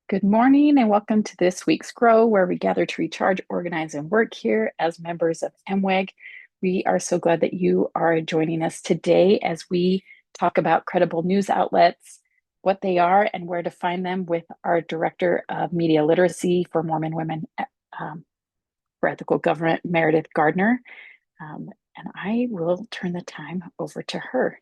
Good morning and welcome to this week's Grow, where we gather to recharge, organize, and work here as members of MWEG. We are so glad that you are joining us today as we talk about credible news outlets, what they are, and where to find them with our Director of Media Literacy for Mormon Women um, for Ethical Government, Meredith Gardner. And I will turn the time over to her.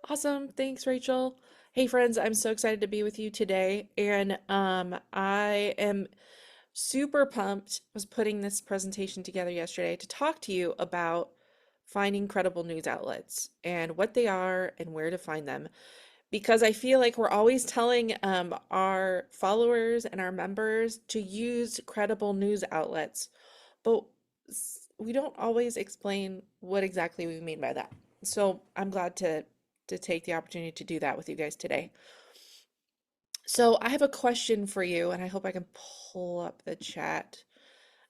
Awesome. Thanks, Rachel. Hey, friends, I'm so excited to be with you today. And I am super pumped. I was putting this presentation together yesterday to talk to you about finding credible news outlets and what they are and where to find them. Because I feel like we're always telling our followers and our members to use credible news outlets, but we don't always explain what exactly we mean by that. So I'm glad to take the opportunity to do that with you guys today. So I have a question for you, and I hope I can pull up the chat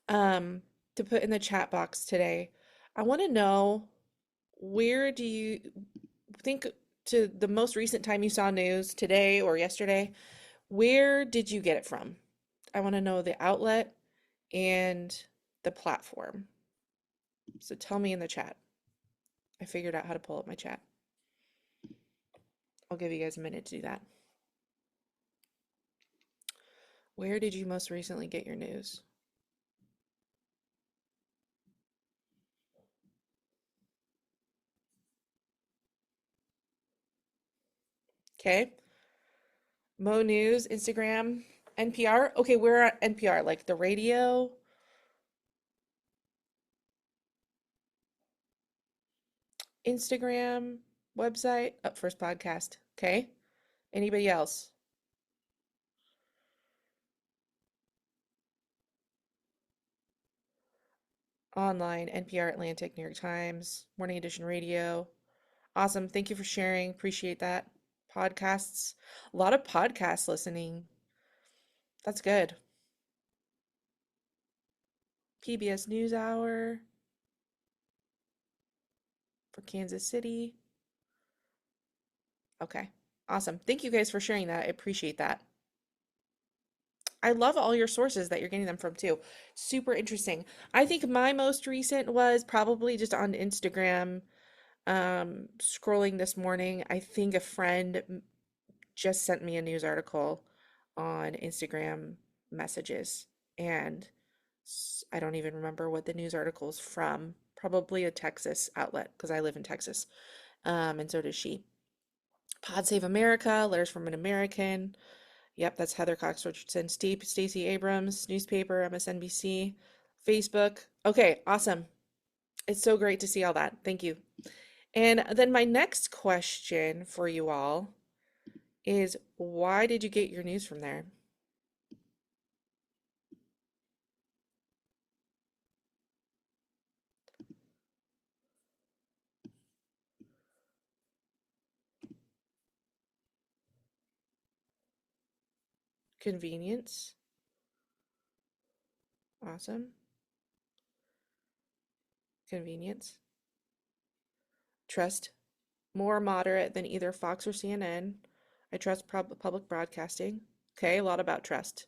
to put in the chat box today. I want to know, where do you think, to the most recent time you saw news, today or yesterday, where did you get it from? I want to know the outlet and the platform. So tell me in the chat. I figured out how to pull up my chat. I'll give you guys a minute to do that. Where did you most recently get your news? Okay. Mo News, Instagram, NPR. Okay, we're at NPR, like the radio, Instagram, website, Up First Podcast. Okay. Anybody else? Online, NPR, Atlantic, New York Times, Morning Edition Radio. Awesome. Thank you for sharing. Appreciate that. Podcasts. A lot of podcast listening. That's good. PBS NewsHour for Kansas City. Okay. Awesome. Thank you guys for sharing that. I appreciate that. I love all your sources that you're getting them from too. Super interesting. I think my most recent was probably just on Instagram, scrolling this morning. I think a friend just sent me a news article on Instagram messages, and I don't even remember what the news article is from. Probably a Texas outlet because I live in Texas, and so does she. Pod Save America, Letters from an American. Yep, that's Heather Cox Richardson, Stacey Abrams, newspaper, MSNBC, Facebook. Okay, awesome. It's so great to see all that. Thank you. And then my next question for you all is, why did you get your news from there? Convenience. Awesome. Convenience. Trust. More moderate than either Fox or CNN. I trust public broadcasting. Okay, a lot about trust.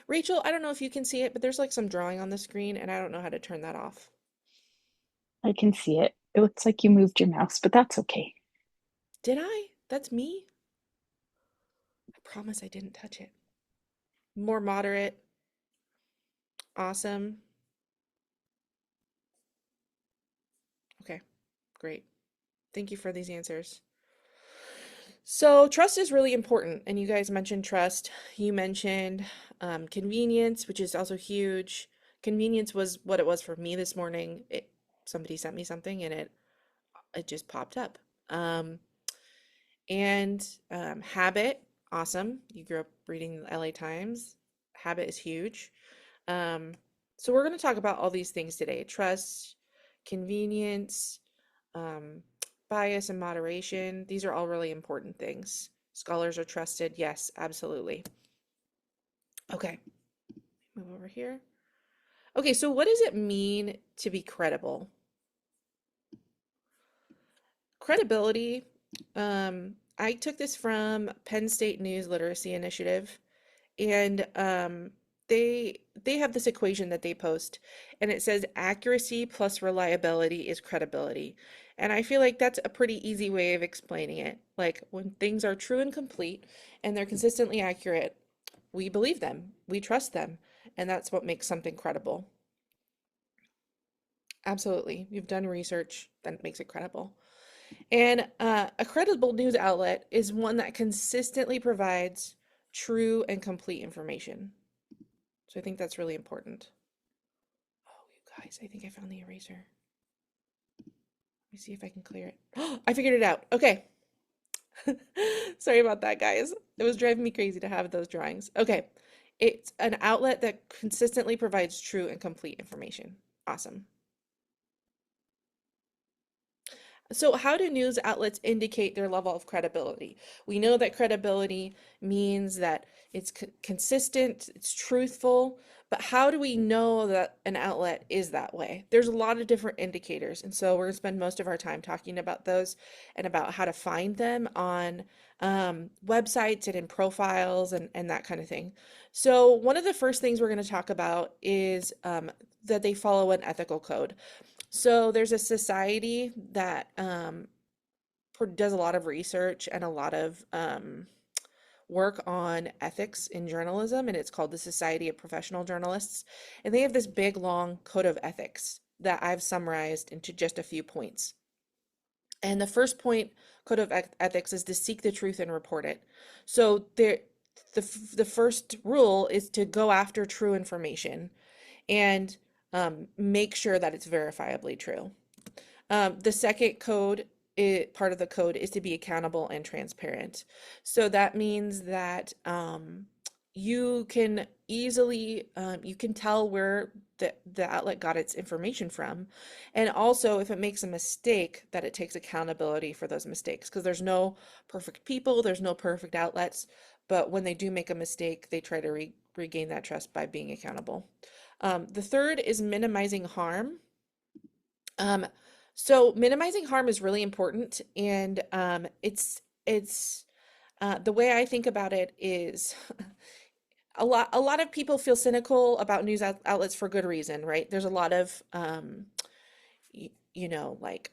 Rachel, I don't know if you can see it, but there's like some drawing on the screen, and I don't know how to turn that off. I can see it. It looks like you moved your mouse, but that's okay. Did I? That's me? I promise I didn't touch it. More moderate. Awesome. Okay, great. Thank you for these answers. So, trust is really important, and you guys mentioned trust. You mentioned convenience, which is also huge. Convenience was what it was for me this morning. Somebody sent me something, and it just popped up. Um, and habit, awesome. You grew up reading the LA Times. Habit is huge. Um, so we're going to talk about all these things today: trust, convenience, um, bias, and moderation. These are all really important things. Scholars are trusted. Yes, absolutely. Okay, move over here. Okay, so what does it mean to be credible? Credibility I took this from Penn State News Literacy Initiative, and they have this equation that they post, and it says accuracy plus reliability is credibility. And I feel like that's a pretty easy way of explaining it. Like when things are true and complete and they're consistently accurate, we believe them, we trust them, and that's what makes something credible. Absolutely. You've done research that makes it credible. And a credible news outlet is one that consistently provides true and complete information. So I think that's really important. Oh, you guys, I think I found the eraser. Let me see if I can clear it. Oh, I figured it out. Okay. Sorry about that, guys. It was driving me crazy to have those drawings. Okay. It's an outlet that consistently provides true and complete information. Awesome. So, how do news outlets indicate their level of credibility? We know that credibility means that it's consistent, it's truthful, but how do we know that an outlet is that way? There's a lot of different indicators, and so we're going to spend most of our time talking about those and about how to find them on websites and in profiles and that kind of thing. So, one of the first things we're going to talk about is that they follow an ethical code. So there's a society that does a lot of research and a lot of work on ethics in journalism, and it's called the Society of Professional Journalists. And they have this big, long code of ethics that I've summarized into just a few points. And the first point, code of ethics, is to seek the truth and report it. So the first rule is to go after true information and make sure that it's verifiably true. The second part of the code is to be accountable and transparent. So that means that you can easily you can tell where the outlet got its information from, and also if it makes a mistake, that it takes accountability for those mistakes. Because there's no perfect people, there's no perfect outlets, but when they do make a mistake, they try to regain that trust by being accountable. The third is minimizing harm. Um, so minimizing harm is really important, and it's the way I think about it is a lot of people feel cynical about news outlets for good reason, right? There's a lot of like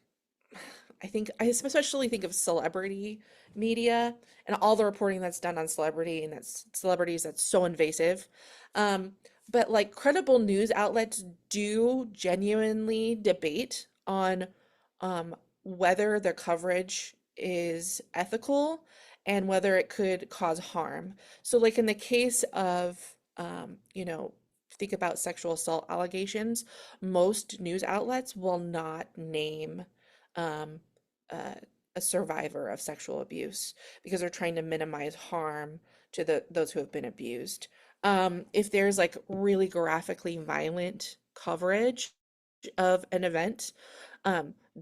I especially think of celebrity media and all the reporting that's done on celebrity and that's celebrities that's so invasive. Um, but like credible news outlets do genuinely debate on whether their coverage is ethical and whether it could cause harm. So, like in the case of, think about sexual assault allegations, most news outlets will not name um, uh, a survivor of sexual abuse because they're trying to minimize harm to those who have been abused. If there's like really graphically violent coverage of an event,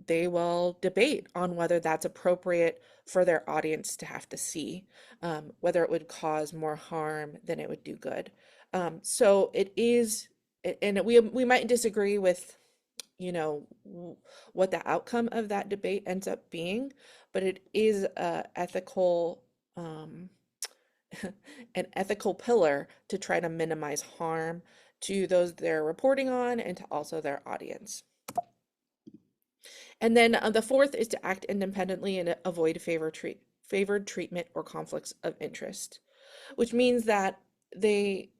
they will debate on whether that's appropriate for their audience to have to see, whether it would cause more harm than it would do good. So it is, and we might disagree with what the outcome of that debate ends up being, but it is a ethical an ethical pillar to try to minimize harm to those they're reporting on and to also their audience. And then the fourth is to act independently and avoid favored treatment or conflicts of interest, which means that they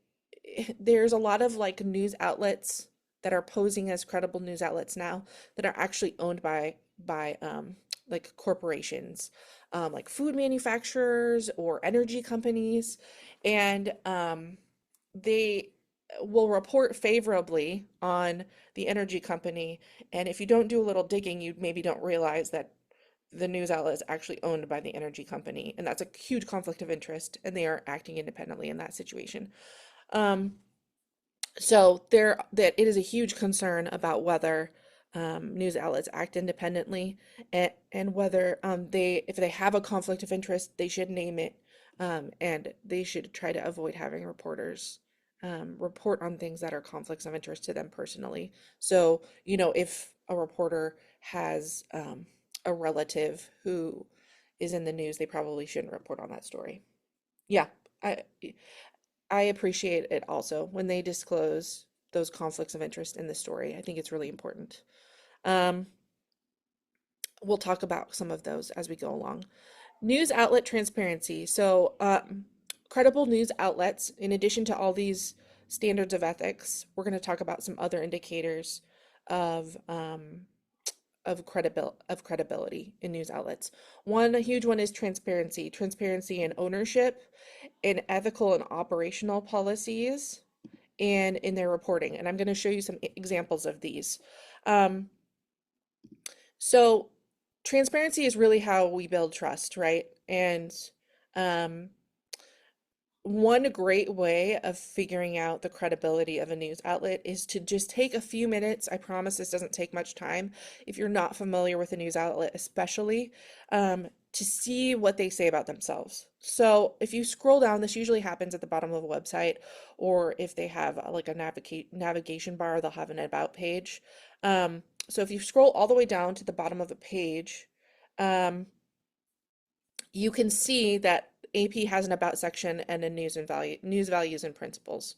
there's a lot of like news outlets that are posing as credible news outlets now that are actually owned by like corporations, like food manufacturers or energy companies, and they will report favorably on the energy company. And if you don't do a little digging, you maybe don't realize that the news outlet is actually owned by the energy company, and that's a huge conflict of interest, and they are acting independently in that situation. Um, so there that it is a huge concern about whether news outlets act independently, and whether they if they have a conflict of interest, they should name it, and they should try to avoid having reporters report on things that are conflicts of interest to them personally. So, if a reporter has a relative who is in the news, they probably shouldn't report on that story. Yeah, I I appreciate it also when they disclose those conflicts of interest in the story. I think it's really important. Um, we'll talk about some of those as we go along. News outlet transparency. So, credible news outlets, in addition to all these standards of ethics, we're going to talk about some other indicators of credibility in news outlets. One a huge one is transparency, transparency in ownership, in ethical and operational policies, and in their reporting. And I'm going to show you some examples of these. Um, so transparency is really how we build trust, right? And um, one great way of figuring out the credibility of a news outlet is to just take a few minutes. I promise this doesn't take much time. If you're not familiar with a news outlet, especially, to see what they say about themselves. So if you scroll down, this usually happens at the bottom of a website, or if they have like a navigation bar, they'll have an about page. So if you scroll all the way down to the bottom of the page, um, you can see that AP has an about section and a news values and principles.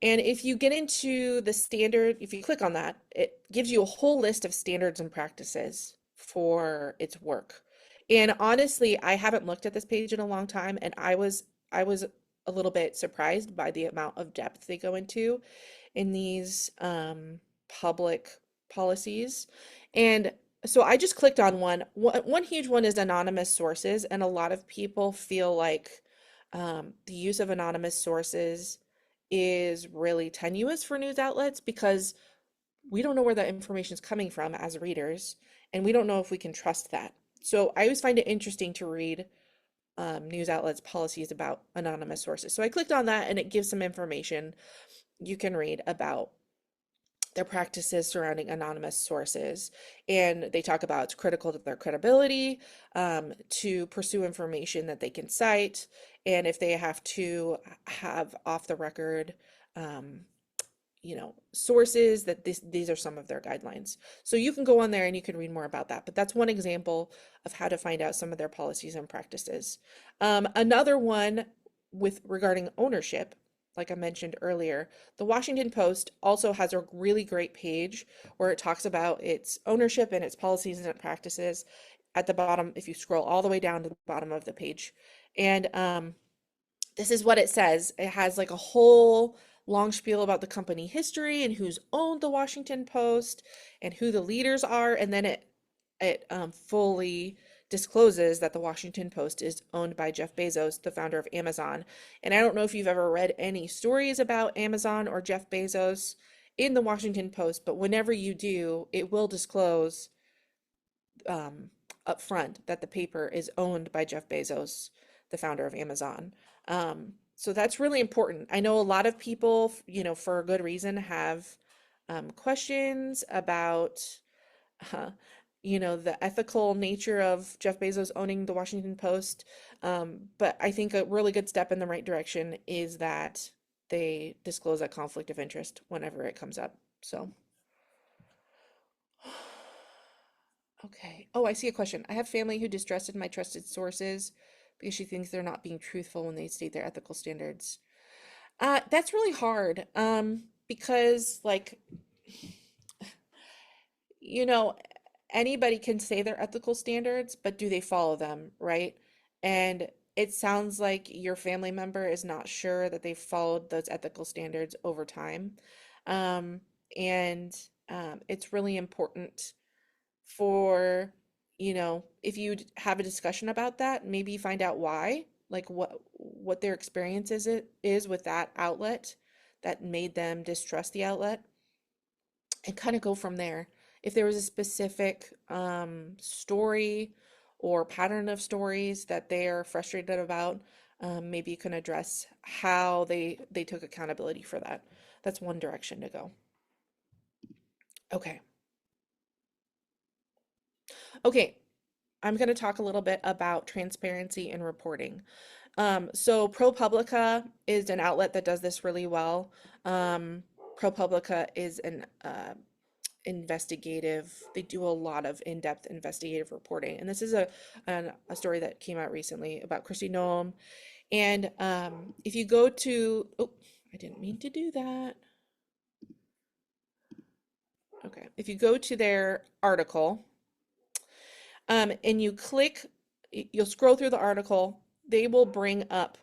And if you get into the standard, if you click on that, it gives you a whole list of standards and practices for its work. And honestly, I haven't looked at this page in a long time, and I was a little bit surprised by the amount of depth they go into in these public policies. And so I just clicked on one. One huge one is anonymous sources, and a lot of people feel like the use of anonymous sources is really tenuous for news outlets because we don't know where that information is coming from as readers, and we don't know if we can trust that. So I always find it interesting to read news outlets' policies about anonymous sources. So I clicked on that, and it gives some information you can read about their practices surrounding anonymous sources. And they talk about it's critical to their credibility, to pursue information that they can cite, and if they have to have off the record, um, sources that these are some of their guidelines. So you can go on there and you can read more about that. But that's one example of how to find out some of their policies and practices. Another one with regarding ownership, like I mentioned earlier, the Washington Post also has a really great page where it talks about its ownership and its policies and practices at the bottom, if you scroll all the way down to the bottom of the page. And this is what it says. It has like a whole long spiel about the company history and who's owned the Washington Post and who the leaders are, and then it fully discloses that the Washington Post is owned by Jeff Bezos, the founder of Amazon. And I don't know if you've ever read any stories about Amazon or Jeff Bezos in the Washington Post, but whenever you do, it will disclose um, up front that the paper is owned by Jeff Bezos, the founder of Amazon. So that's really important. I know a lot of people, for a good reason, have questions about, uh, the ethical nature of Jeff Bezos owning the Washington Post. But I think a really good step in the right direction is that they disclose that conflict of interest whenever it comes up. So. Okay. Oh, I see a question. I have family who distrusted my trusted sources because she thinks they're not being truthful when they state their ethical standards. That's really hard. Because like, you know, anybody can say their ethical standards, but do they follow them, right? And it sounds like your family member is not sure that they've followed those ethical standards over time. Um, and it's really important for, if you have a discussion about that, maybe find out why, like what their experience is with that outlet that made them distrust the outlet, and kind of go from there. If there was a specific story or pattern of stories that they're frustrated about, maybe you can address how they took accountability for that. That's one direction to go. Okay. Okay, I'm going to talk a little bit about transparency and reporting. So ProPublica is an outlet that does this really well. ProPublica is they do a lot of in-depth investigative reporting. And this is a story that came out recently about Christy Noam. And if you go to, oh, I didn't mean to do that. Okay. If you go to their article, and you click, you'll scroll through the article, they will bring up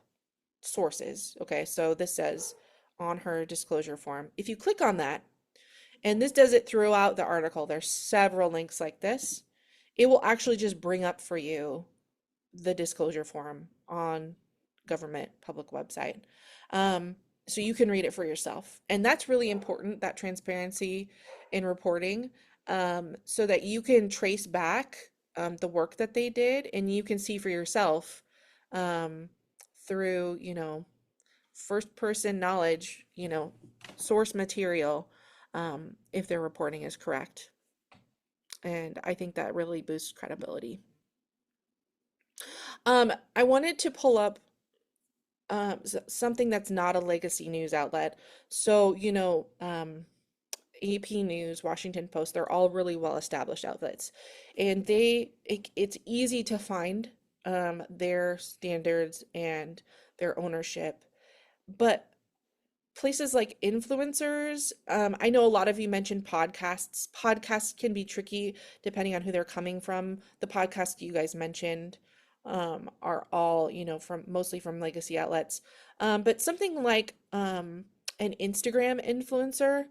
sources. Okay, so this says on her disclosure form. If you click on that, and this does it throughout the article, there's several links like this, it will actually just bring up for you the disclosure form on government public website. Um, so you can read it for yourself. And that's really important, that transparency in reporting, so that you can trace back the work that they did and you can see for yourself um, through, first person knowledge, source material, if their reporting is correct. And I think that really boosts credibility. I wanted to pull up something that's not a legacy news outlet. So, AP News, Washington Post, they're all really well established outlets. And it's easy to find their standards and their ownership. But places like influencers, I know a lot of you mentioned podcasts. Podcasts can be tricky depending on who they're coming from. The podcasts you guys mentioned are all, from mostly from legacy outlets. But something like an Instagram influencer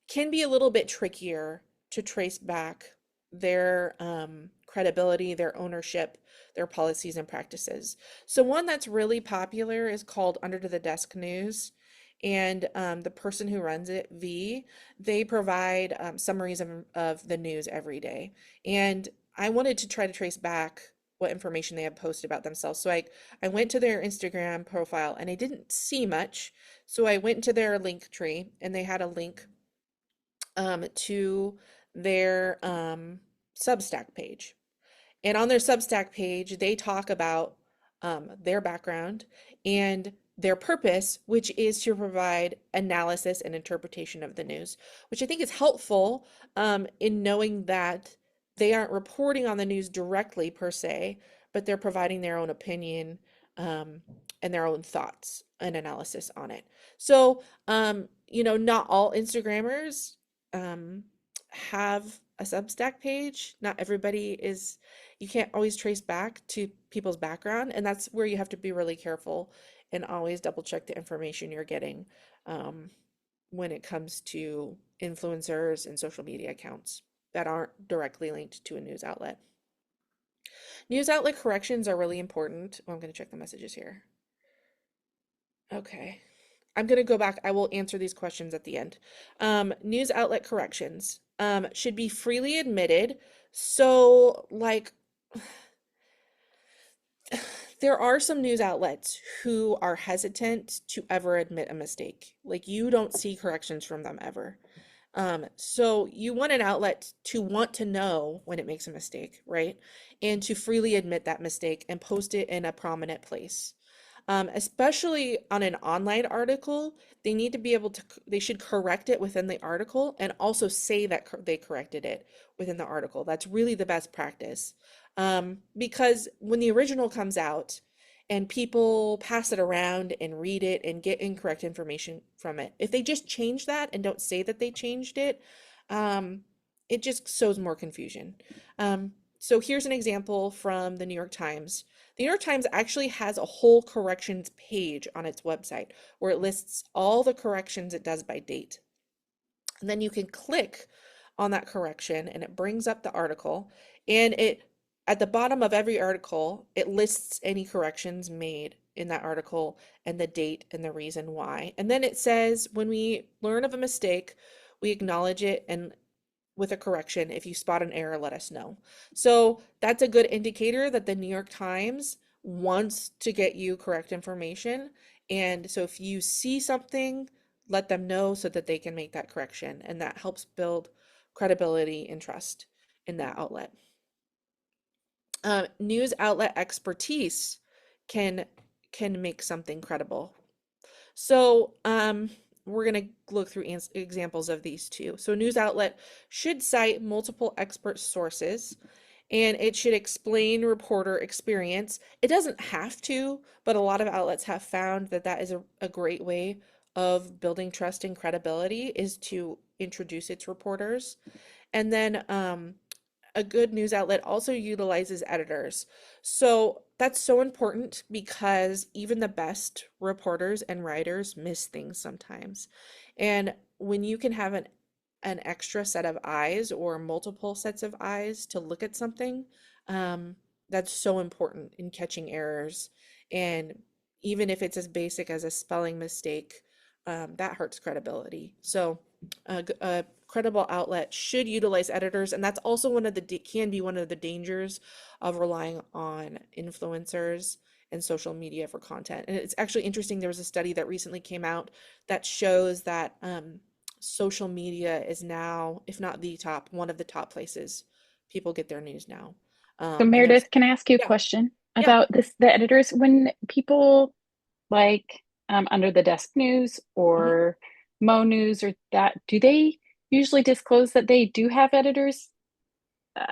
can be a little bit trickier to trace back their credibility, their ownership, their policies and practices. So one that's really popular is called Under the Desk News. And the person who runs it, V, they provide summaries of the news every day. And I wanted to try to trace back what information they have posted about themselves. So I went to their Instagram profile and I didn't see much. So I went to their link tree and they had a link to their Substack page. And on their Substack page, they talk about their background and their purpose, which is to provide analysis and interpretation of the news, which I think is helpful in knowing that they aren't reporting on the news directly per se, but they're providing their own opinion um, and their own thoughts and analysis on it. So, not all Instagrammers um, have a Substack page. Not everybody is, you can't always trace back to people's background, and that's where you have to be really careful and always double check the information you're getting um, when it comes to influencers and social media accounts that aren't directly linked to a news outlet. News outlet corrections are really important. Oh, I'm going to check the messages here. Okay. I'm going to go back. I will answer these questions at the end. News outlet corrections should be freely admitted. So, like, there are some news outlets who are hesitant to ever admit a mistake. Like, you don't see corrections from them ever. So you want an outlet to want to know when it makes a mistake, right? And to freely admit that mistake and post it in a prominent place. Especially on an online article, they need to be able to, they should correct it within the article and also say that they corrected it within the article. That's really the best practice. Because when the original comes out and people pass it around and read it and get incorrect information from it, if they just change that and don't say that they changed it, um, it just sows more confusion. So here's an example from the New York Times. The New York Times actually has a whole corrections page on its website where it lists all the corrections it does by date. And then you can click on that correction and it brings up the article, and it at the bottom of every article, it lists any corrections made in that article and the date and the reason why. And then it says when we learn of a mistake, we acknowledge it and with a correction. If you spot an error, let us know. So that's a good indicator that the New York Times wants to get you correct information. And so if you see something, let them know so that they can make that correction. And that helps build credibility and trust in that outlet. News outlet expertise can make something credible. So we're going to look through examples of these too. So a news outlet should cite multiple expert sources and it should explain reporter experience. It doesn't have to, but a lot of outlets have found that that is a great way of building trust and credibility is to introduce its reporters. And then a good news outlet also utilizes editors. So that's so important because even the best reporters and writers miss things sometimes. And when you can have an extra set of eyes or multiple sets of eyes to look at something, um, that's so important in catching errors. And even if it's as basic as a spelling mistake, that hurts credibility. So a credible outlet should utilize editors, and that's also one of the can be one of the dangers of relying on influencers and social media for content. And it's actually interesting. There was a study that recently came out that shows that social media is now, if not the top, one of the top places people get their news now. So And there's, Meredith, can I ask you a yeah, question yeah. about this, the editors? When people like Under the Desk News Mhm. or Mo News or that, do they usually disclose that they do have editors?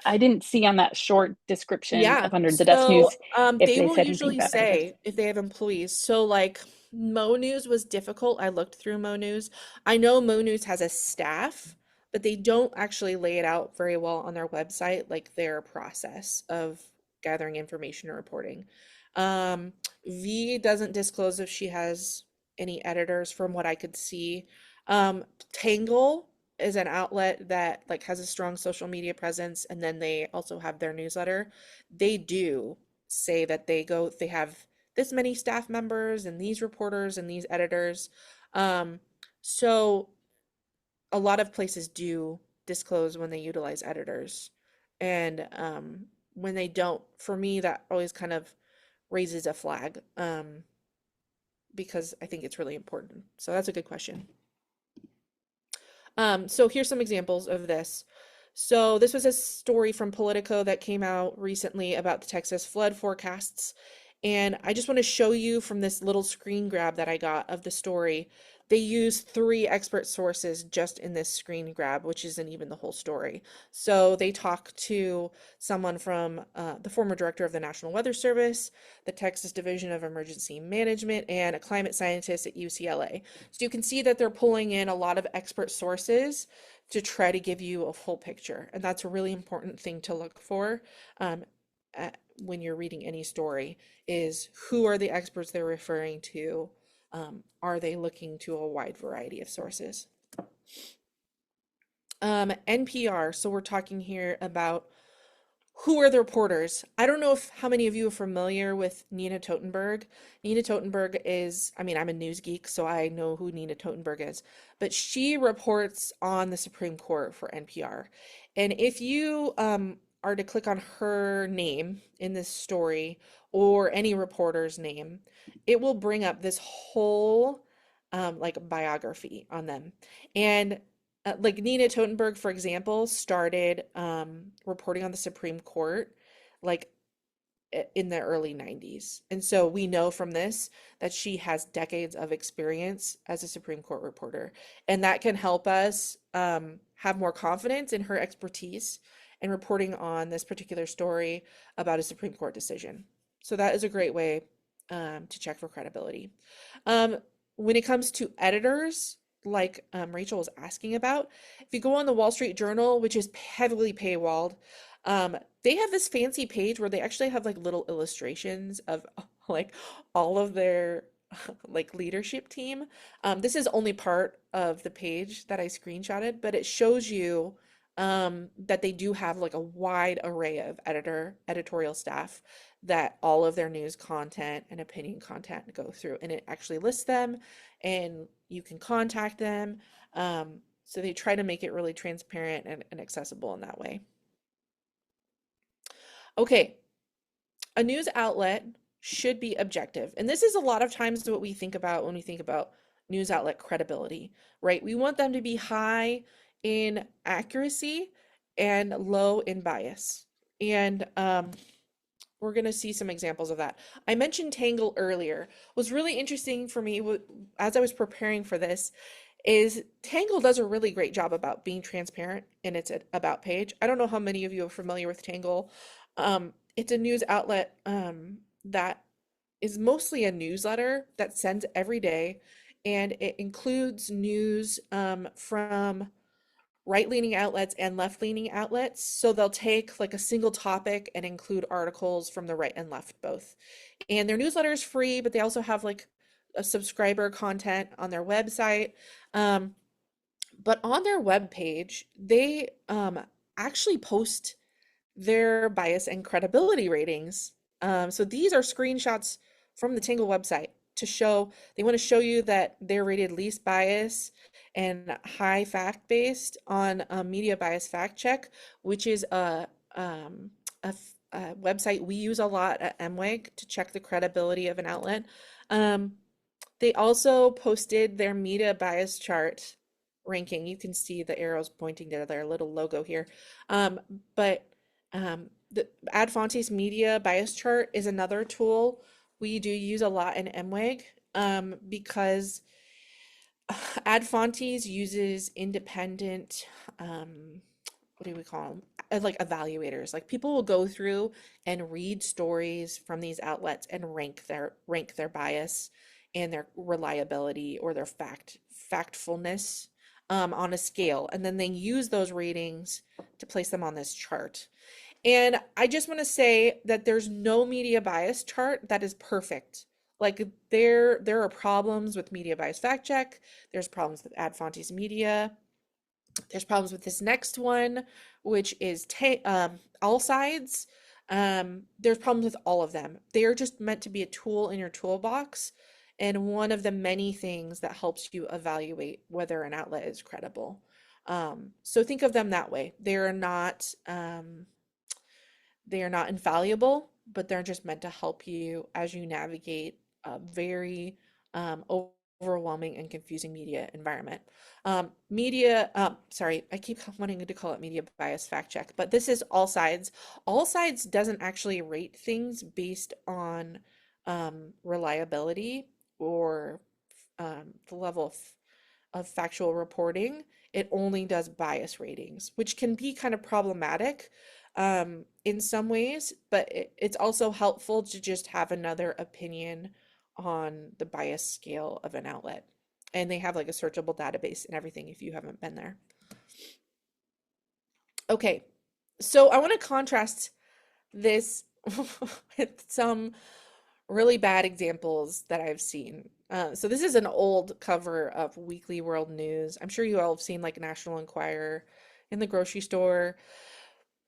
I didn't see on that short description Yeah. of Under the Desk So News if they they will said anything usually about editors. say if they have employees. So like Mo News was difficult. I looked through Mo News. I know Mo News has a staff, but they don't actually lay it out very well on their website, like their process of gathering information or reporting. V doesn't disclose if she has any editors from what I could see. Tangle is an outlet that like has a strong social media presence and then they also have their newsletter. They do say that they have this many staff members and these reporters and these editors. um so a lot of places do disclose when they utilize editors, and when they don't, for me that always kind of raises a flag, because I think it's really important. So that's a good question. So here's some examples of this. So this was a story from Politico that came out recently about the Texas flood forecasts. And I just want to show you from this little screen grab that I got of the story. They use three expert sources just in this screen grab, which isn't even the whole story. So they talk to someone from the former director of the National Weather Service, the Texas Division of Emergency Management, and a climate scientist at UCLA. So you can see that they're pulling in a lot of expert sources to try to give you a full picture. And that's a really important thing to look for, um, when you're reading any story, is who are the experts they're referring to? Are they looking to a wide variety of sources? NPR. So we're talking here about who are the reporters? I don't know if how many of you are familiar with Nina Totenberg. Nina Totenberg is, I mean, I'm a news geek, so I know who Nina Totenberg is, but she reports on the Supreme Court for NPR. And if you are to click on her name in this story or any reporter's name, it will bring up this whole like biography on them. And like Nina Totenberg, for example, started reporting on the Supreme Court like in the early 90s. And so we know from this that she has decades of experience as a Supreme Court reporter. And that can help us have more confidence in her expertise in reporting on this particular story about a Supreme Court decision. So that is a great way to check for credibility. Um, when it comes to editors, like Rachel was asking about, if you go on the Wall Street Journal, which is heavily paywalled, they have this fancy page where they actually have like little illustrations of like all of their like leadership team. This is only part of the page that I screenshotted, but it shows you that they do have like a wide array of editorial staff that all of their news content and opinion content go through, and it actually lists them and you can contact them. So they try to make it really transparent and accessible in that way. Okay, a news outlet should be objective. And this is a lot of times what we think about when we think about news outlet credibility, right? We want them to be high in accuracy and low in bias. And we're going to see some examples of that. I mentioned Tangle earlier. What was really interesting for me as I was preparing for this is Tangle does a really great job about being transparent in its about page. I don't know how many of you are familiar with Tangle. It's a news outlet that is mostly a newsletter that sends every day, and it includes news from right-leaning outlets and left-leaning outlets. So they'll take like a single topic and include articles from the right and left both. And their newsletter is free, but they also have like a subscriber content on their website. Um, but on their webpage, they actually post their bias and credibility ratings. So these are screenshots from the Tingle website to show, they want to show you that they're rated least bias and high fact based on Media Bias Fact Check, which is um, a website we use a lot at MWEG to check the credibility of an outlet. Um, they also posted their media bias chart ranking. You can see the arrows pointing to their little logo here. Um, but the Ad Fontes media bias chart is another tool we do use a lot in MWEG because Ad Fontes uses independent, what do we call them? Like evaluators. Like people will go through and read stories from these outlets and rank their bias and their reliability or their factfulness on a scale, and then they use those ratings to place them on this chart. And I just want to say that there's no media bias chart that is perfect. Like there are problems with media bias fact check. There's problems with Ad Fontes media. There's problems with this next one, which is all sides. There's problems with all of them. They are just meant to be a tool in your toolbox and one of the many things that helps you evaluate whether an outlet is credible. So think of them that way. They are not infallible, but they're just meant to help you as you navigate a very overwhelming and confusing media environment. Sorry, I keep wanting to call it media bias fact check, but this is All Sides. All Sides doesn't actually rate things based on reliability or the level of factual reporting. It only does bias ratings, which can be kind of problematic in some ways, but it's also helpful to just have another opinion on the bias scale of an outlet. And they have like a searchable database and everything if you haven't been there. Okay, so I want to contrast this with some really bad examples that I've seen. So this is an old cover of Weekly World News. I'm sure you all have seen like National Enquirer in the grocery store.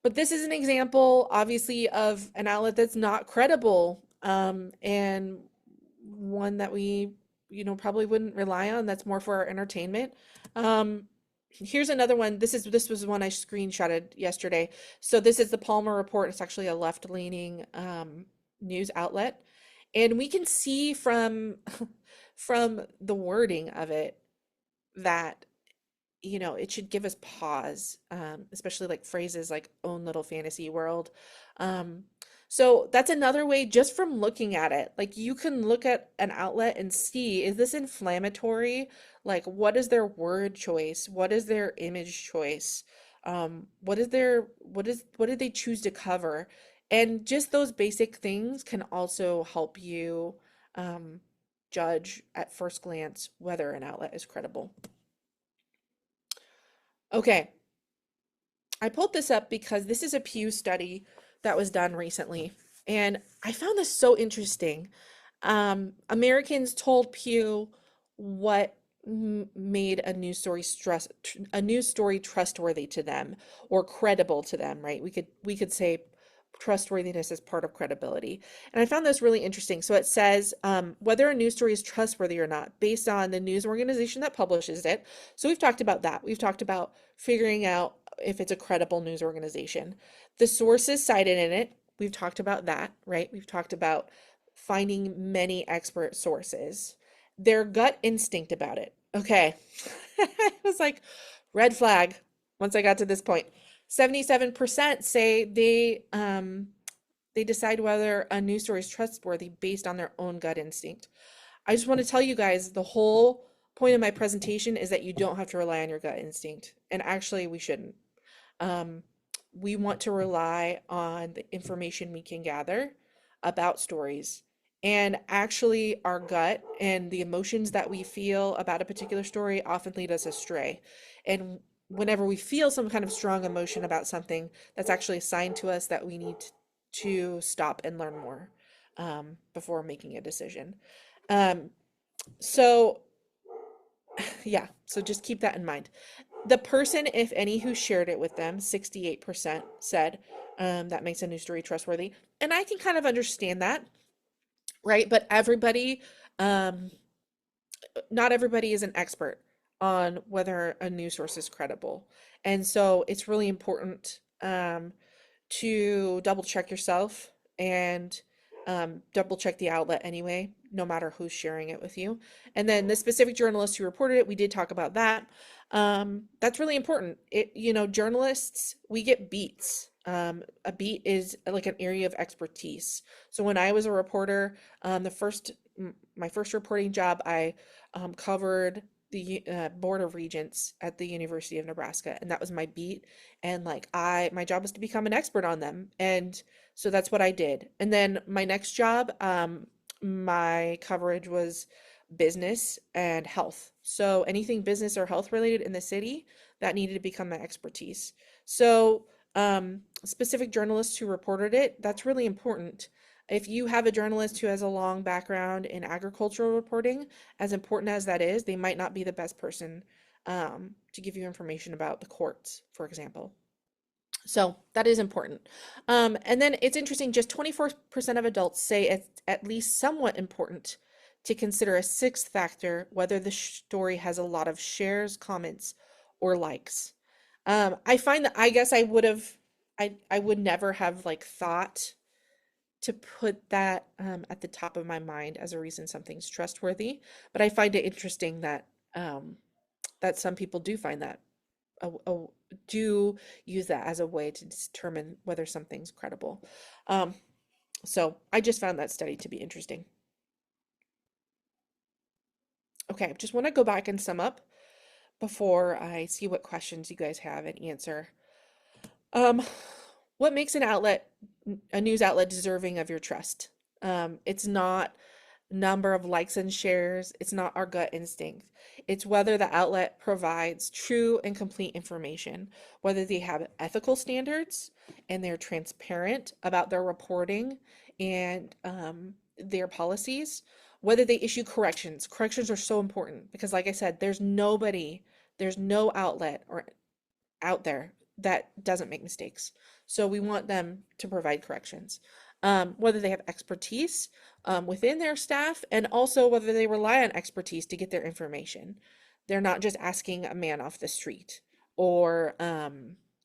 But this is an example, obviously, of an outlet that's not credible, and one that we, probably wouldn't rely on. That's more for our entertainment. Here's another one. This was one I screenshotted yesterday. So this is the Palmer Report. It's actually a left-leaning news outlet, and we can see from from the wording of it that it should give us pause, especially like phrases like own little fantasy world. Um, so that's another way just from looking at it. Like you can look at an outlet and see, is this inflammatory? Like what is their word choice? What is their image choice? What did they choose to cover? And just those basic things can also help you um, judge at first glance whether an outlet is credible. Okay, I pulled this up because this is a Pew study that was done recently, and I found this so interesting. Americans told Pew what made a news story trustworthy to them or credible to them, right? We could say trustworthiness is part of credibility. And I found this really interesting. So it says whether a news story is trustworthy or not based on the news organization that publishes it. So we've talked about that. We've talked about figuring out if it's a credible news organization. The sources cited in it, we've talked about that, right? We've talked about finding many expert sources. Their gut instinct about it. Okay. I was like, red flag once I got to this point. 77% say they decide whether a news story is trustworthy based on their own gut instinct. I just want to tell you guys the whole point of my presentation is that you don't have to rely on your gut instinct. And actually, we shouldn't. Um, we want to rely on the information we can gather about stories. And actually, our gut and the emotions that we feel about a particular story often lead us astray. And whenever we feel some kind of strong emotion about something, that's actually a sign to us that we need to stop and learn more before making a decision. Um, so, yeah, so just keep that in mind. The person, if any, who shared it with them, 68% said that makes a news story trustworthy. And I can kind of understand that, right? But um, not everybody is an expert on whether a news source is credible. And so it's really important to double check yourself and double check the outlet anyway, no matter who's sharing it with you. And then the specific journalist who reported it, we did talk about that. That's really important. Journalists, we get beats. A beat is like an area of expertise. So when I was a reporter, my first reporting job, I covered the board of regents at the University of Nebraska, and that was my beat. And my job was to become an expert on them, and so that's what I did. And then my next job, my coverage was business and health. So anything business or health related in the city, that needed to become my expertise. So specific journalists who reported it, that's really important. If you have a journalist who has a long background in agricultural reporting, as important as that is, they might not be the best person to give you information about the courts, for example. So that is important. And then it's interesting, just 24% of adults say it's at least somewhat important to consider a sixth factor, whether the story has a lot of shares, comments, or likes. I find that I guess I would never have thought to put that at the top of my mind as a reason something's trustworthy, but I find it interesting um, that some people do find that a do use that as a way to determine whether something's credible. Um, so I just found that study to be interesting. Okay, just want to go back and sum up before I see what questions you guys have and answer. Um, what makes a news outlet deserving of your trust? It's not number of likes and shares. It's not our gut instinct. It's whether the outlet provides true and complete information, whether they have ethical standards and they're transparent about their reporting and their policies, whether they issue corrections. Corrections are so important because, like I said, there's no outlet or out there that doesn't make mistakes. So we want them to provide corrections. Whether they have expertise within their staff and also whether they rely on expertise to get their information. They're not just asking a man off the street or,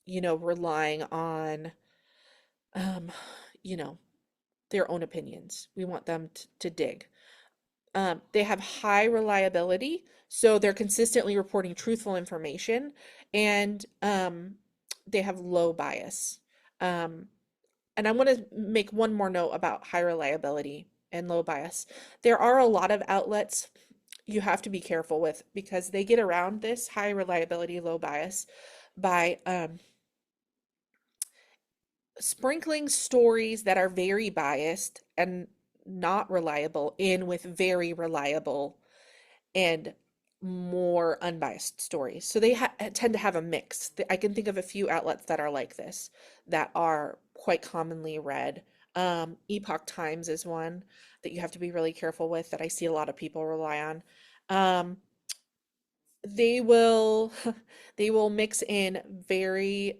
relying on, um, you know, their own opinions. We want them to dig. They have high reliability, so they're consistently reporting truthful information, and they have low bias. Um, and I want to make one more note about high reliability and low bias. There are a lot of outlets you have to be careful with because they get around this high reliability, low bias by sprinkling stories that are very biased and not reliable in with very reliable and more unbiased stories. So they tend to have a mix. I can think of a few outlets that are like this that are quite commonly read. Epoch Times is one that you have to be really careful with that I see a lot of people rely on. Um, they will they will mix in very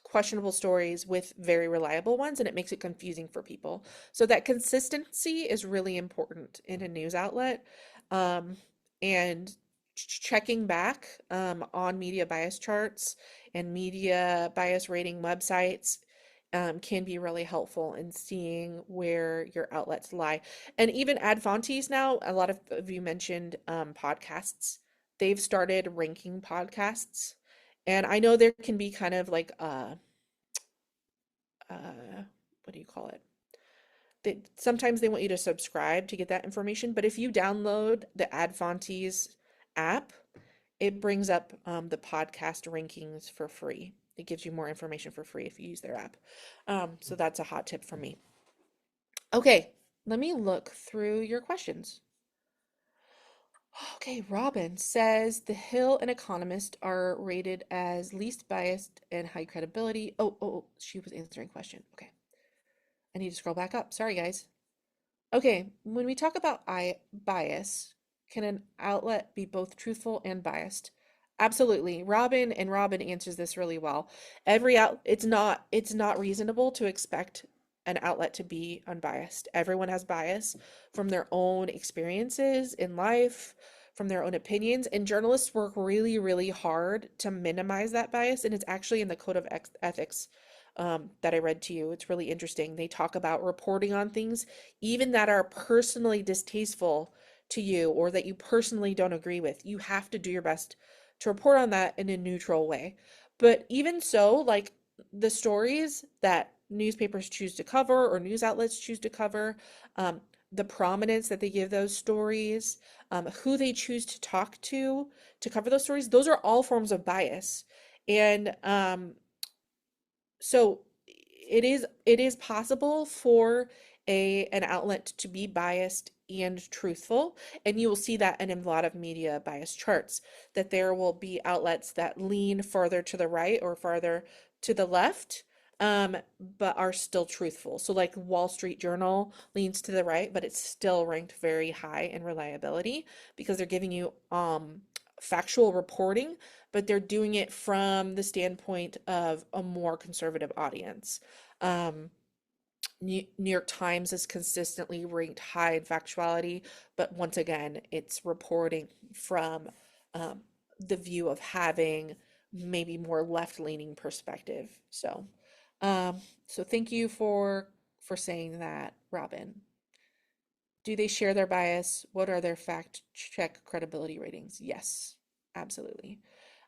questionable stories with very reliable ones, and it makes it confusing for people. So that consistency is really important in a news outlet. um, and checking back on media bias charts and media bias rating websites can be really helpful in seeing where your outlets lie. And even Ad Fontes now, a lot of you mentioned podcasts. They've started ranking podcasts. And I know there can be kind of what do you call it? Sometimes they want you to subscribe to get that information, but if you download the Ad Fontes app, it brings up the podcast rankings for free. It gives you more information for free if you use their app. So that's a hot tip for me. Okay, let me look through your questions. Okay, Robin says The Hill and Economist are rated as least biased and high credibility. Oh, she was answering a question. Okay, I need to scroll back up. Sorry, guys. Okay, when we talk about bias, can an outlet be both truthful and biased? Absolutely. Robin answers this really well. It's not reasonable to expect an outlet to be unbiased. Everyone has bias from their own experiences in life, from their own opinions, and journalists work really, really hard to minimize that bias, and it's actually in the code of ethics that I read to you. It's really interesting. They talk about reporting on things even that are personally distasteful to you or that you personally don't agree with. You have to do your best to report on that in a neutral way. But even so, like the stories that newspapers choose to cover or news outlets choose to cover, the prominence that they give those stories, who they choose to talk to cover those stories, those are all forms of bias. And so it is possible for an outlet to be biased and truthful, and you will see that in a lot of media bias charts, that there will be outlets that lean further to the right or farther to the left, but are still truthful. So like Wall Street Journal leans to the right, but it's still ranked very high in reliability because they're giving you factual reporting, but they're doing it from the standpoint of a more conservative audience. Um, New York Times is consistently ranked high in factuality, but once again, it's reporting from um, the view of having maybe more left-leaning perspective. Um, so thank you for saying that, Robin. Do they share their bias? What are their fact check credibility ratings? Yes, absolutely.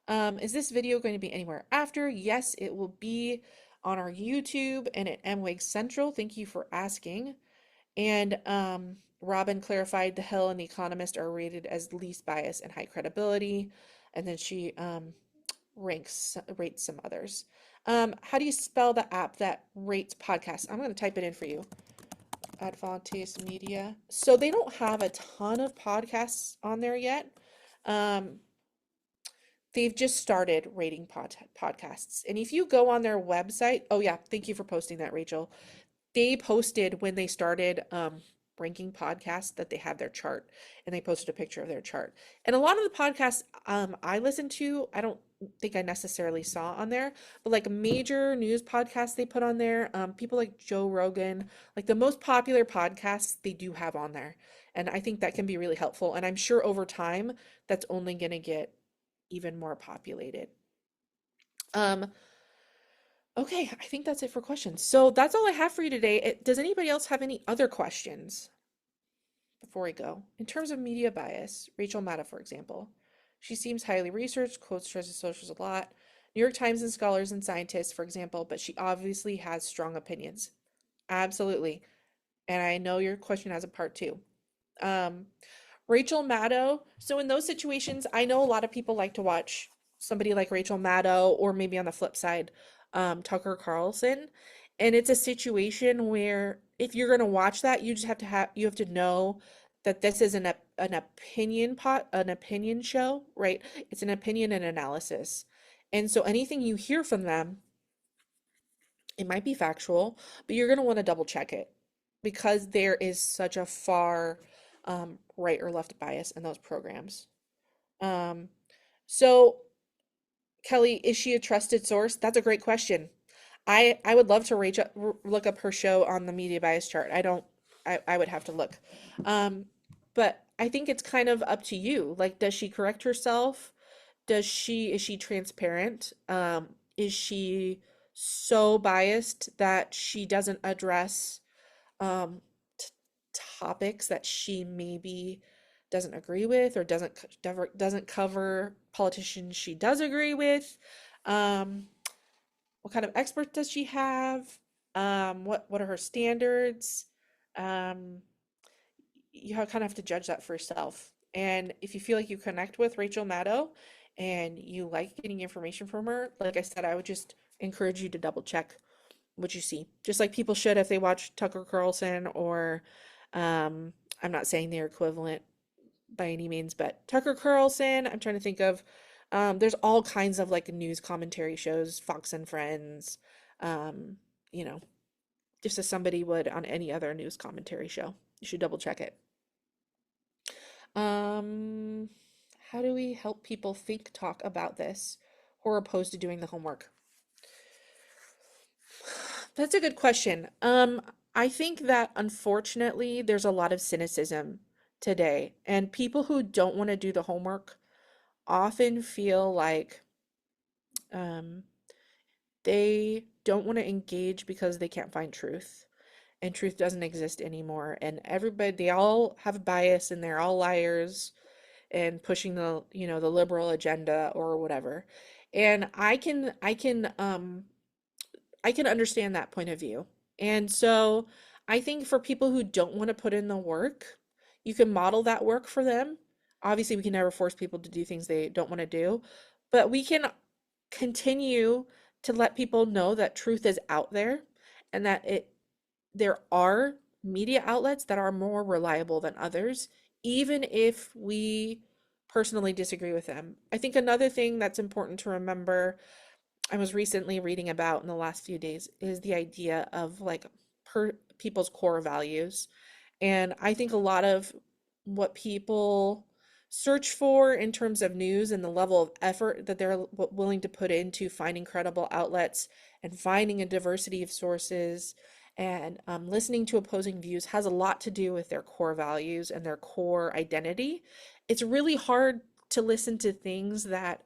Is this video going to be anywhere after? Yes, it will be on our YouTube and at MWAG Central. Thank you for asking. And Robin clarified The Hill and The Economist are rated as least bias and high credibility. And then she rates some others. How do you spell the app that rates podcasts? I'm going to type it in for you. Advantage Media. So they don't have a ton of podcasts on there yet. Um, they've just started rating podcasts. And if you go on their website, oh yeah, thank you for posting that, Rachel. They posted when they started ranking podcasts that they had their chart, and they posted a picture of their chart. And a lot of the podcasts I listen to, I don't think I necessarily saw on there, but like major news podcasts they put on there, people like Joe Rogan, like the most popular podcasts they do have on there. And I think that can be really helpful. And I'm sure over time that's only going to get even more populated. Um, Okay, I think that's it for questions. So that's all I have for you today. Does anybody else have any other questions before I go? In terms of media bias, Rachel Maddow, for example, she seems highly researched, quotes trusted sources a lot. New York Times and scholars and scientists, for example, but she obviously has strong opinions. Absolutely. And I know your question has a part two. Um, Rachel Maddow. So in those situations, I know a lot of people like to watch somebody like Rachel Maddow, or maybe on the flip side, Tucker Carlson. And it's a situation where if you're gonna watch that, you have to know that this is an an opinion show, right? It's an opinion and analysis. And so anything you hear from them, it might be factual, but you're gonna want to double check it because there is such a far right or left bias in those programs. Um, so Kelly, is she a trusted source? That's a great question. I would love to look up her show on the media bias chart. I don't. I would have to look. Um, but I think it's kind of up to you. Like, does she correct herself? Is she transparent? Is she so biased that she doesn't address um, t- topics that she maybe doesn't agree with, or doesn't cover politicians she does agree with? Um, what kind of expert does she have? What are her standards? Um, you kind of have to judge that for yourself. And if you feel like you connect with Rachel Maddow and you like getting information from her, like I said, I would just encourage you to double check what you see. Just like people should if they watch Tucker Carlson or um, I'm not saying they're equivalent by any means, but Tucker Carlson, I'm trying to think of there's all kinds of like news commentary shows, Fox and Friends, um, you know, just as somebody would on any other news commentary show. You should double check it. Um, how do we help people think, talk about this, or opposed to doing the homework? That's a good question. I think that unfortunately there's a lot of cynicism today, and people who don't want to do the homework often feel like um, they don't want to engage because they can't find truth, and truth doesn't exist anymore. And everybody, they all have bias, and they're all liars and pushing the, the liberal agenda or whatever. And I can understand that point of view. And so I think for people who don't want to put in the work, you can model that work for them. Obviously, we can never force people to do things they don't want to do, but we can continue to let people know that truth is out there and that there are media outlets that are more reliable than others, even if we personally disagree with them. I think another thing that's important to remember I was recently reading about in the last few days is the idea of like people's core values. And I think a lot of what people search for in terms of news and the level of effort that they're willing to put into finding credible outlets and finding a diversity of sources and listening to opposing views has a lot to do with their core values and their core identity. It's really hard to listen to things that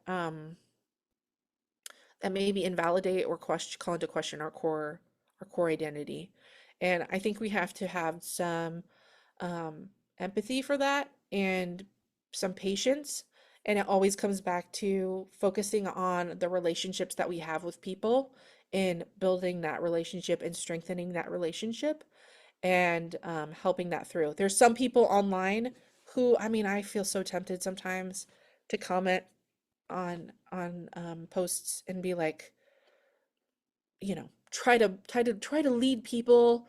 maybe invalidate or call into question our core identity. And I think we have to have some empathy for that and some patience. And it always comes back to focusing on the relationships that we have with people and building that relationship and strengthening that relationship and helping that through. There's some people online who, I mean, I feel so tempted sometimes to comment on posts and be like, try to lead people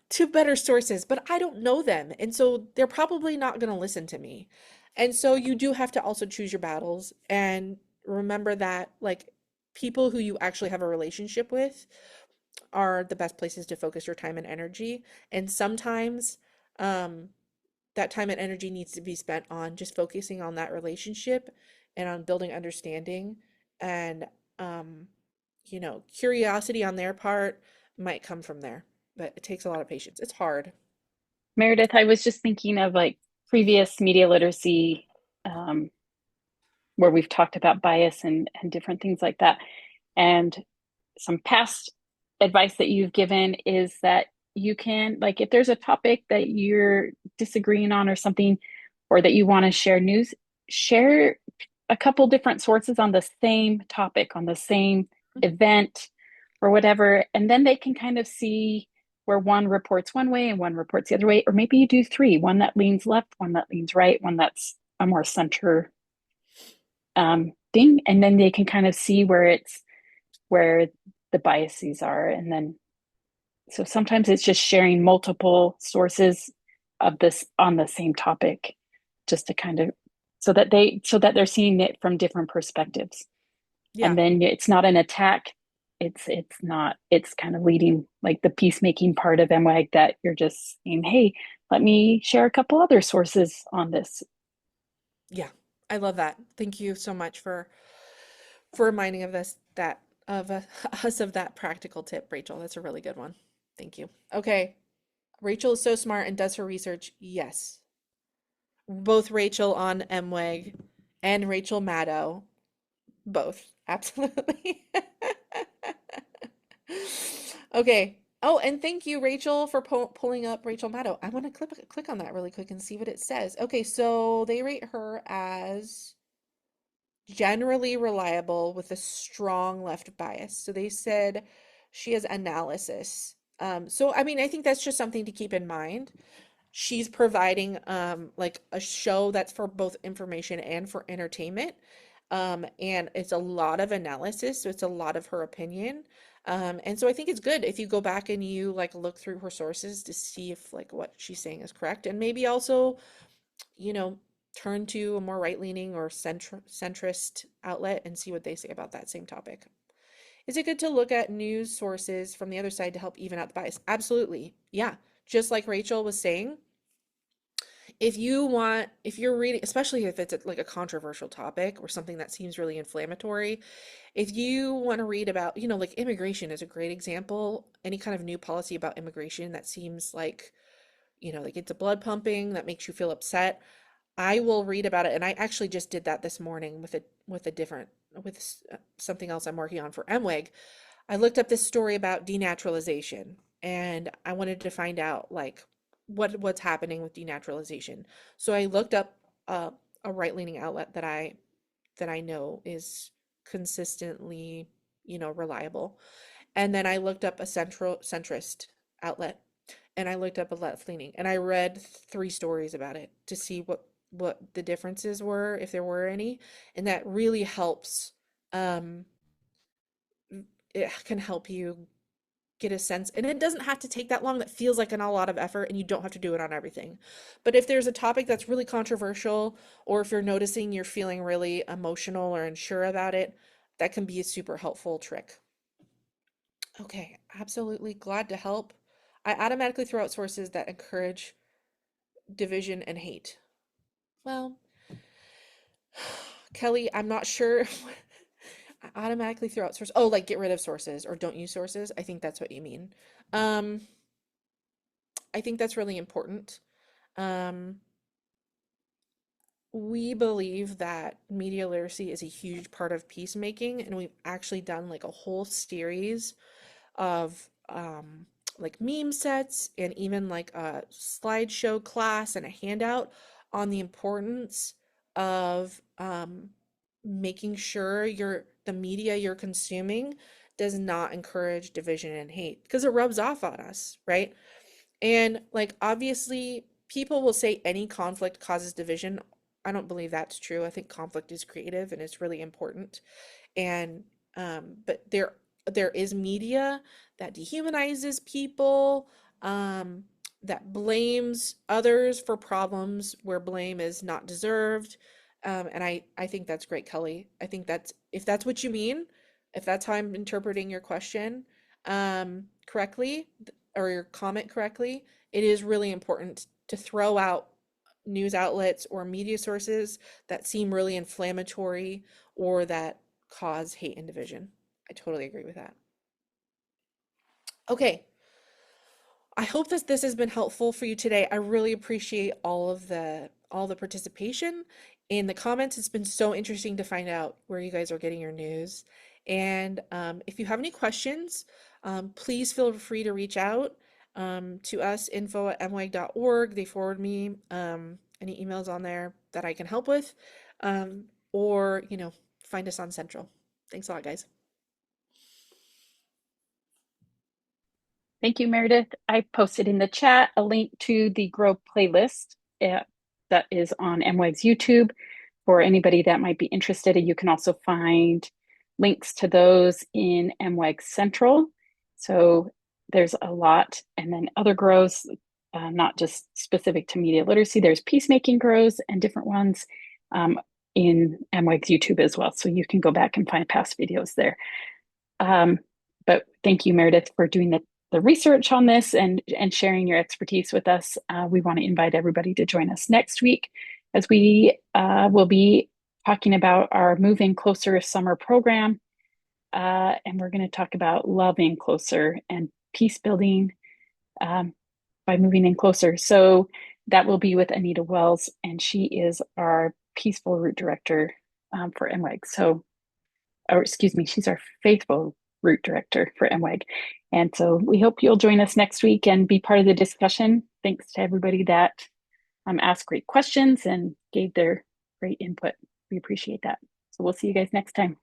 to better sources, but I don't know them. And so they're probably not going to listen to me. And so you do have to also choose your battles and remember that like people who you actually have a relationship with are the best places to focus your time and energy. And sometimes um that time and energy needs to be spent on just focusing on that relationship and on building understanding and um curiosity on their part might come from there, but it takes a lot of patience. It's hard. Meredith, I was just thinking of like previous media literacy, um, where we've talked about bias and different things like that. And some past advice that you've given is that you can, like, if there's a topic that you're disagreeing on or something, or that you want to share news, share a couple different sources on the same topic, on the same event or whatever. And then they can kind of see where one reports one way and one reports the other way. Or maybe you do three, one that leans left, one that leans right, one that's a more center thing. And then they can kind of see where the biases are. And then, so sometimes it's just sharing multiple sources of this on the same topic, just to kind of, so that they're seeing it from different perspectives. Yeah. And then it's not an attack. It's not, it's kind of leading like the peacemaking part of MWAG, that you're just saying, hey, let me share a couple other sources on this. Yeah. I love that. Thank you so much for reminding of us that of us of that practical tip, Rachel. That's a really good one. Thank you. Okay. Rachel is so smart and does her research. Yes. Both Rachel on MWEG and Rachel Maddow. Both. Absolutely. Okay. Oh, and thank you, Rachel, for pulling up Rachel Maddow. I want to click on that really quick and see what it says. Okay, so they rate her as generally reliable with a strong left bias. So they said she has analysis. So I mean, I think that's just something to keep in mind. she's providing like a show that's for both information and for entertainment. And it's a lot of analysis, so it's a lot of her opinion. And so I think it's good if you go back and you like look through her sources to see if like what she's saying is correct, and maybe also, you know, turn to a more right-leaning or centrist outlet and see what they say about that same topic. Is it good to look at news sources from the other side to help even out the bias? Absolutely. Yeah. Just like Rachel was saying, if you're reading, especially if it's like a controversial topic or something that seems really inflammatory, if you want to read about, you know, like immigration is a great example, any kind of new policy about immigration that seems like, you know, like it's a blood pumping that makes you feel upset, I will read about it. And I actually just did that this morning with a different, something else I'm working on for MWEG. I looked up this story about denaturalization and I wanted to find out like what's happening with denaturalization. So I looked up a right-leaning outlet that I know is consistently, you know, reliable. And then I looked up a centrist outlet, and I looked up a left-leaning, and I read three stories about it to see what the differences were, if there were any, and that really helps. Um, it can help you get a sense, and it doesn't have to take that long. That feels like a lot of effort, and you don't have to do it on everything. But if there's a topic that's really controversial, or if you're noticing you're feeling really emotional or unsure about it, that can be a super helpful trick. Okay, absolutely glad to help. I automatically throw out sources that encourage division and hate. Well, Kelly, I'm not sure. I automatically throw out sources. Oh, like get rid of sources or don't use sources. I think that's what you mean. Um, I think that's really important. Um, we believe that media literacy is a huge part of peacemaking, and we've actually done like a whole series of like meme sets and even like a slideshow class and a handout on the importance of making sure the media you're consuming does not encourage division and hate because it rubs off on us, right? And like obviously people will say any conflict causes division. I don't believe that's true. I think conflict is creative and it's really important. And but there is media that dehumanizes people, that blames others for problems where blame is not deserved. And I think that's great, Kelly. I think that's if that's what you mean, if that's how I'm interpreting your question correctly, or your comment correctly, it is really important to throw out news outlets or media sources that seem really inflammatory or that cause hate and division. I totally agree with that. Okay, I hope that this has been helpful for you today. I really appreciate all the participation in the comments. It's been so interesting to find out where you guys are getting your news. And if you have any questions, please feel free to reach out to us, info@mwag.org. They forward me any emails on there that I can help with, or, you know, find us on Central. Thanks a lot, guys. Thank you, Meredith. I posted in the chat a link to the Grow playlist that is on MWAG's YouTube for anybody that might be interested. And you can also find links to those in MWAG Central. So there's a lot. And then other grows, not just specific to media literacy, there's peacemaking grows and different ones in MWAG's YouTube as well. So you can go back and find past videos there. But thank you, Meredith, for doing the research on this and sharing your expertise with us. We want to invite everybody to join us next week as we will be talking about our Move In Closer summer program. And we're going to talk about loving closer and peace building by moving in closer. So that will be with Anita Wells, and she is our Peaceful Route Director for MWEG. So, or excuse me, she's our Faithful Route Director for MWEG. And so we hope you'll join us next week and be part of the discussion. Thanks to everybody that asked great questions and gave their great input. We appreciate that. So we'll see you guys next time.